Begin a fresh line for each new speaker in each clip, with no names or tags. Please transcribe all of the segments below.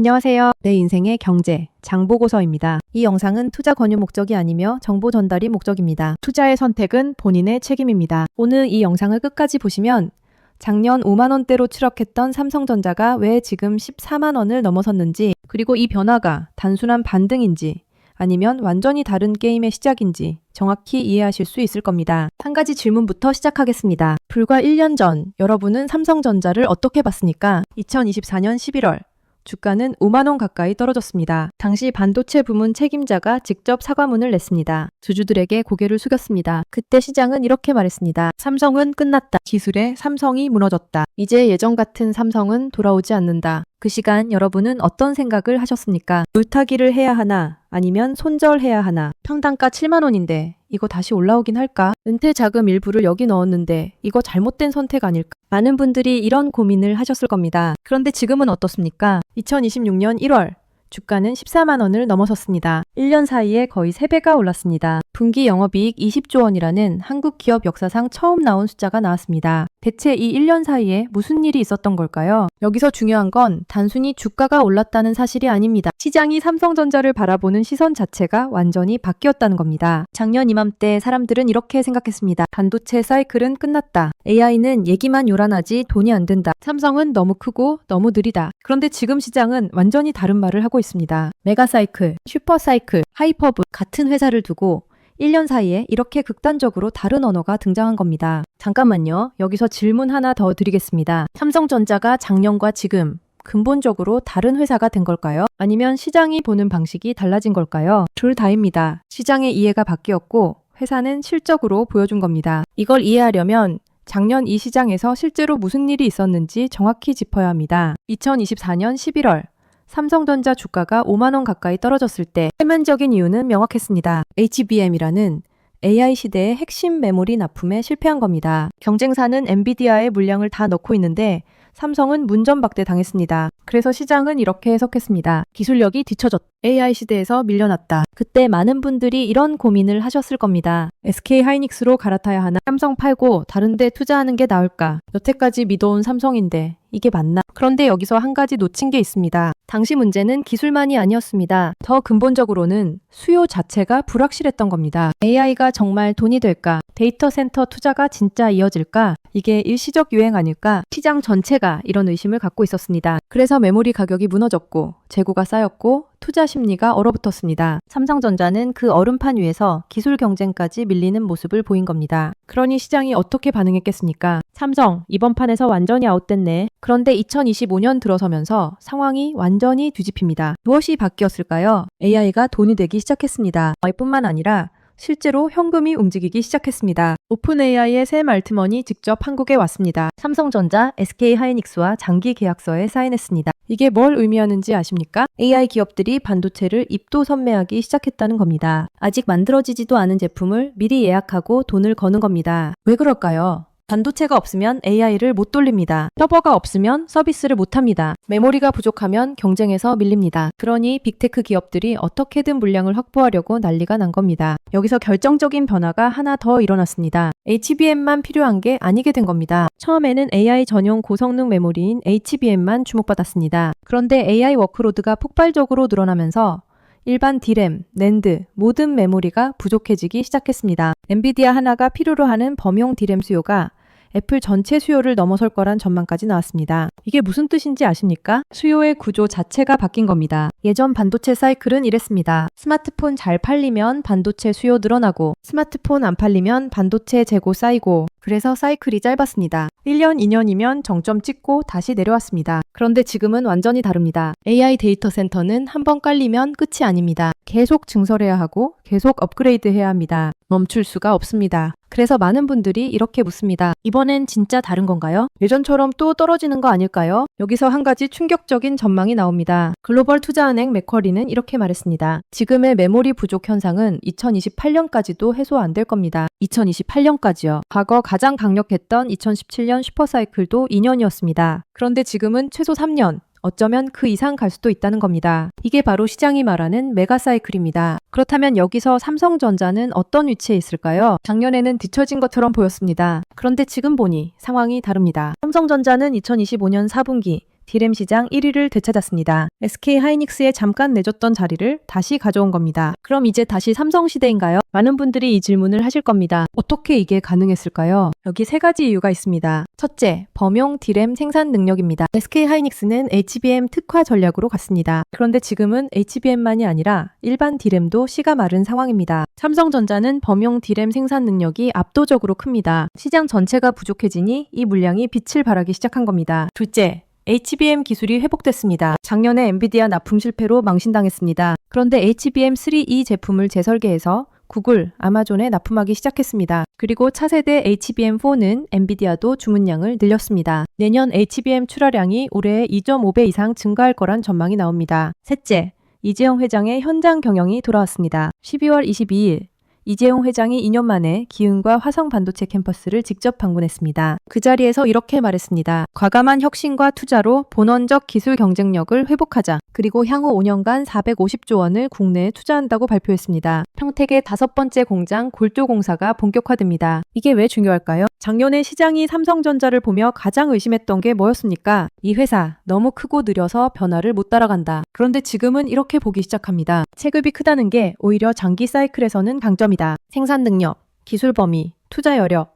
안녕하세요. 내 인생의 경제, 장보고서입니다. 이 영상은 투자 권유 목적이 아니며 정보 전달이 목적입니다. 투자의 선택은 본인의 책임입니다. 오늘 이 영상을 끝까지 보시면 작년 5만원대로 추락했던 삼성전자가 왜 지금 14만원을 넘어섰는지, 그리고 이 변화가 단순한 반등인지 아니면 완전히 다른 게임의 시작인지 정확히 이해하실 수 있을 겁니다. 한 가지 질문부터 시작하겠습니다. 불과 1년 전 여러분은 삼성전자를 어떻게 봤습니까? 2024년 11월 주가는 5만원 가까이 떨어졌습니다. 당시 반도체 부문 책임자가 직접 사과문을 냈습니다. 주주들에게 고개를 숙였습니다. 그때 시장은 이렇게 말했습니다. 삼성은 끝났다. 기술의 삼성이 무너졌다. 이제 예전 같은 삼성은 돌아오지 않는다. 그 시간 여러분은 어떤 생각을 하셨습니까? 물타기를 해야 하나? 아니면 손절해야 하나? 평단가 7만원인데 이거 다시 올라오긴 할까? 은퇴 자금 일부를 여기 넣었는데 이거 잘못된 선택 아닐까? 많은 분들이 이런 고민을 하셨을 겁니다. 그런데 지금은 어떻습니까? 2026년 1월 주가는 14만원을 넘어섰습니다. 1년 사이에 거의 3배가 올랐습니다. 분기 영업이익 20조 원이라는 한국 기업 역사상 처음 나온 숫자가 나왔습니다. 대체 이 1년 사이에 무슨 일이 있었던 걸까요? 여기서 중요한 건 단순히 주가가 올랐다는 사실이 아닙니다. 시장이 삼성전자를 바라보는 시선 자체가 완전히 바뀌었다는 겁니다. 작년 이맘때 사람들은 이렇게 생각했습니다. 반도체 사이클은 끝났다. AI는 얘기만 요란하지 돈이 안 된다. 삼성은 너무 크고 너무 느리다. 그런데 지금 시장은 완전히 다른 말을 하고 있습니다. 메가사이클, 슈퍼사이클, 하이퍼브 같은 회사를 두고 1년 사이에 이렇게 극단적으로 다른 언어가 등장한 겁니다. 잠깐만요. 여기서 질문 하나 더 드리겠습니다. 삼성전자가 작년과 지금 근본적으로 다른 회사가 된 걸까요? 아니면 시장이 보는 방식이 달라진 걸까요? 둘 다입니다. 시장의 이해가 바뀌었고 회사는 실적으로 보여준 겁니다. 이걸 이해하려면 작년 이 시장에서 실제로 무슨 일이 있었는지 정확히 짚어야 합니다. 2024년 11월 삼성전자 주가가 5만원 가까이 떨어졌을 때 표면적인 이유는 명확했습니다. HBM이라는 AI 시대의 핵심 메모리 납품에 실패한 겁니다. 경쟁사는 엔비디아의 물량을 다 넣고 있는데 삼성은 문전박대 당했습니다. 그래서 시장은 이렇게 해석했습니다. 기술력이 뒤처졌다. AI 시대에서 밀려났다. 그때 많은 분들이 이런 고민을 하셨을 겁니다. SK 하이닉스로 갈아타야 하나? 삼성 팔고 다른 데 투자하는 게 나을까? 여태까지 믿어온 삼성인데 이게 맞나? 그런데 여기서 한 가지 놓친 게 있습니다. 당시 문제는 기술만이 아니었습니다. 더 근본적으로는 수요 자체가 불확실했던 겁니다. AI가 정말 돈이 될까? 데이터 센터 투자가 진짜 이어질까? 이게 일시적 유행 아닐까? 시장 전체가 이런 의심을 갖고 있었습니다. 그래서 메모리 가격이 무너졌고 재고가 쌓였고 투자 심리가 얼어붙었습니다. 삼성전자는 그 얼음판 위에서 기술 경쟁까지 밀리는 모습을 보인 겁니다. 그러니 시장이 어떻게 반응했겠습니까? 삼성, 이번 판에서 완전히 아웃됐네. 그런데 2025년 들어서면서 상황이 완전히 뒤집힙니다. 무엇이 바뀌었을까요? AI가 돈이 되기 시작했습니다. 뿐만 아니라 실제로 현금이 움직이기 시작했습니다. 오픈AI의 샘 알트먼이 직접 한국에 왔습니다. 삼성전자, SK 하이닉스와 장기 계약서에 사인했습니다. 이게 뭘 의미하는지 아십니까? AI 기업들이 반도체를 입도선매하기 시작했다는 겁니다. 아직 만들어지지도 않은 제품을 미리 예약하고 돈을 거는 겁니다. 왜 그럴까요? 반도체가 없으면 AI를 못 돌립니다. 서버가 없으면 서비스를 못합니다. 메모리가 부족하면 경쟁에서 밀립니다. 그러니 빅테크 기업들이 어떻게든 물량을 확보하려고 난리가 난 겁니다. 여기서 결정적인 변화가 하나 더 일어났습니다. HBM만 필요한 게 아니게 된 겁니다. 처음에는 AI 전용 고성능 메모리인 HBM만 주목받았습니다. 그런데 AI 워크로드가 폭발적으로 늘어나면서 일반 D램, 낸드, 모든 메모리가 부족해지기 시작했습니다. 엔비디아 하나가 필요로 하는 범용 D램 수요가 애플 전체 수요를 넘어설 거란 전망까지 나왔습니다. 이게 무슨 뜻인지 아십니까? 수요의 구조 자체가 바뀐 겁니다. 예전 반도체 사이클은 이랬습니다. 스마트폰 잘 팔리면 반도체 수요 늘어나고 스마트폰 안 팔리면 반도체 재고 쌓이고 그래서 사이클이 짧았습니다. 1년, 2년이면 정점 찍고 다시 내려왔습니다. 그런데 지금은 완전히 다릅니다. AI 데이터 센터는 한번 깔리면 끝이 아닙니다. 계속 증설해야 하고 계속 업그레이드해야 합니다. 멈출 수가 없습니다. 그래서 많은 분들이 이렇게 묻습니다. 이번엔 진짜 다른 건가요? 예전처럼 또 떨어지는 거 아닐까요? 여기서 한 가지 충격적인 전망이 나옵니다. 글로벌 투자은행 맥쿼리는 이렇게 말했습니다. 지금의 메모리 부족 현상은 2028년까지도 해소 안 될 겁니다. 2028년까지요. 과거 가장 강력했던 2017년 슈퍼사이클도 2년이었습니다. 그런데 지금은 최소 3년, 어쩌면 그 이상 갈 수도 있다는 겁니다. 이게 바로 시장이 말하는 메가사이클입니다. 그렇다면 여기서 삼성전자는 어떤 위치에 있을까요? 작년에는 뒤처진 것처럼 보였습니다. 그런데 지금 보니 상황이 다릅니다. 삼성전자는 2025년 4분기 D램 시장 1위를 되찾았습니다. SK 하이닉스에 잠깐 내줬던 자리를 다시 가져온 겁니다. 그럼 이제 다시 삼성 시대인가요? 많은 분들이 이 질문을 하실 겁니다. 어떻게 이게 가능했을까요? 여기 세 가지 이유가 있습니다. 첫째, 범용 D램 생산 능력입니다. SK 하이닉스는 HBM 특화 전략으로 갔습니다. 그런데 지금은 HBM만이 아니라 일반 D램도 씨가 마른 상황입니다. 삼성전자는 범용 D램 생산 능력이 압도적으로 큽니다. 시장 전체가 부족해지니 이 물량이 빛을 발하기 시작한 겁니다. 둘째, HBM 기술이 회복됐습니다. 작년에 엔비디아 납품 실패로 망신당했습니다. 그런데 HBM3E 제품을 재설계해서 구글, 아마존에 납품하기 시작했습니다. 그리고 차세대 HBM4는 엔비디아도 주문량을 늘렸습니다. 내년 HBM 출하량이 올해 2.5배 이상 증가할 거란 전망이 나옵니다. 셋째, 이재용 회장의 현장 경영이 돌아왔습니다. 12월 22일, 이재용 회장이 2년 만에 기흥과 화성 반도체 캠퍼스를 직접 방문했습니다. 그 자리에서 이렇게 말했습니다. 과감한 혁신과 투자로 본원적 기술 경쟁력을 회복하자. 그리고 향후 5년간 450조 원을 국내에 투자한다고 발표했습니다. 평택의 5번째 공장 골조공사가 본격화됩니다. 이게 왜 중요할까요? 작년에 시장이 삼성전자를 보며 가장 의심했던 게 뭐였습니까? 이 회사 너무 크고 느려서 변화를 못 따라간다. 그런데 지금은 이렇게 보기 시작합니다. 체급이 크다는 게 오히려 장기 사이클에서는 강점이다. 생산 능력, 기술 범위, 투자 여력,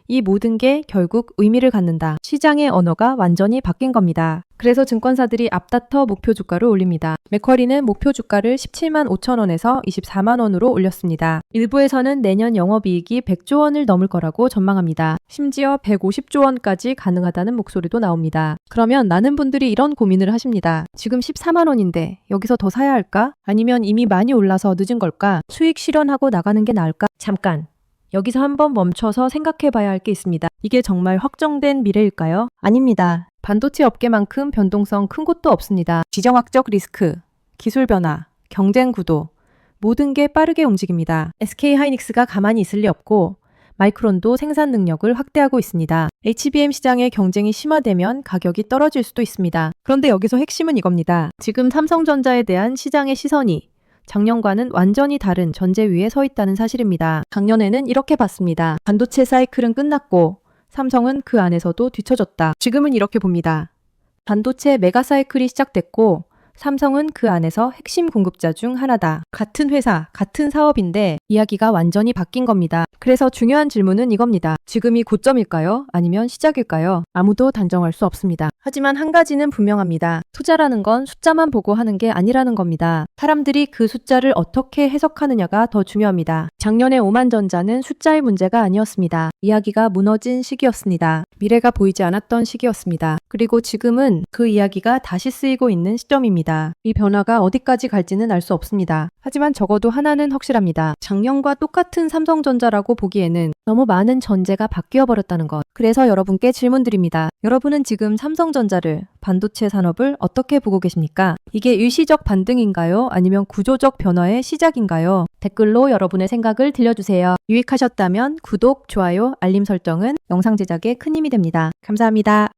이 모든 게 결국 의미를 갖는다. 시장의 언어가 완전히 바뀐 겁니다. 그래서 증권사들이 앞다퉈 목표 주가를 올립니다. 맥쿼리는 목표 주가를 17만 5천 원에서 24만 원으로 올렸습니다. 일부에서는 내년 영업이익이 100조 원을 넘을 거라고 전망합니다. 심지어 150조 원까지 가능하다는 목소리도 나옵니다. 그러면 많은 분들이 이런 고민을 하십니다. 지금 14만 원인데 여기서 더 사야 할까? 아니면 이미 많이 올라서 늦은 걸까? 수익 실현하고 나가는 게 나을까? 잠깐! 여기서 한번 멈춰서 생각해 봐야 할 게 있습니다. 이게 정말 확정된 미래일까요? 아닙니다. 반도체 업계만큼 변동성 큰 곳도 없습니다. 지정학적 리스크, 기술 변화, 경쟁 구도, 모든 게 빠르게 움직입니다. SK 하이닉스가 가만히 있을 리 없고 마이크론도 생산 능력을 확대하고 있습니다. HBM 시장의 경쟁이 심화되면 가격이 떨어질 수도 있습니다. 그런데 여기서 핵심은 이겁니다. 지금 삼성전자에 대한 시장의 시선이 작년과는 완전히 다른 전제 위에 서 있다는 사실입니다. 작년에는 이렇게 봤습니다. 반도체 사이클은 끝났고 삼성은 그 안에서도 뒤처졌다. 지금은 이렇게 봅니다. 반도체 메가 사이클이 시작됐고 삼성은 그 안에서 핵심 공급자 중 하나다. 같은 회사, 같은 사업인데 이야기가 완전히 바뀐 겁니다. 그래서 중요한 질문은 이겁니다. 지금이 고점일까요? 아니면 시작일까요? 아무도 단정할 수 없습니다. 하지만 한 가지는 분명합니다. 투자라는 건 숫자만 보고 하는 게 아니라는 겁니다. 사람들이 그 숫자를 어떻게 해석하느냐가 더 중요합니다. 작년에 오만전자는 숫자의 문제가 아니었습니다. 이야기가 무너진 시기였습니다. 미래가 보이지 않았던 시기였습니다. 그리고 지금은 그 이야기가 다시 쓰이고 있는 시점입니다. 이 변화가 어디까지 갈지는 알 수 없습니다. 하지만 적어도 하나는 확실합니다. 작년과 똑같은 삼성전자라고 보기에는 너무 많은 전제가 바뀌어 버렸다는 것. 그래서 여러분께 질문드립니다. 여러분은 지금 삼성전자를, 반도체 산업을 어떻게 보고 계십니까? 이게 일시적 반등인가요? 아니면 구조적 변화의 시작인가요? 댓글로 여러분의 생각을 들려주세요. 유익하셨다면 구독, 좋아요, 알림 설정은 영상 제작에 큰 힘이 됩니다. 감사합니다.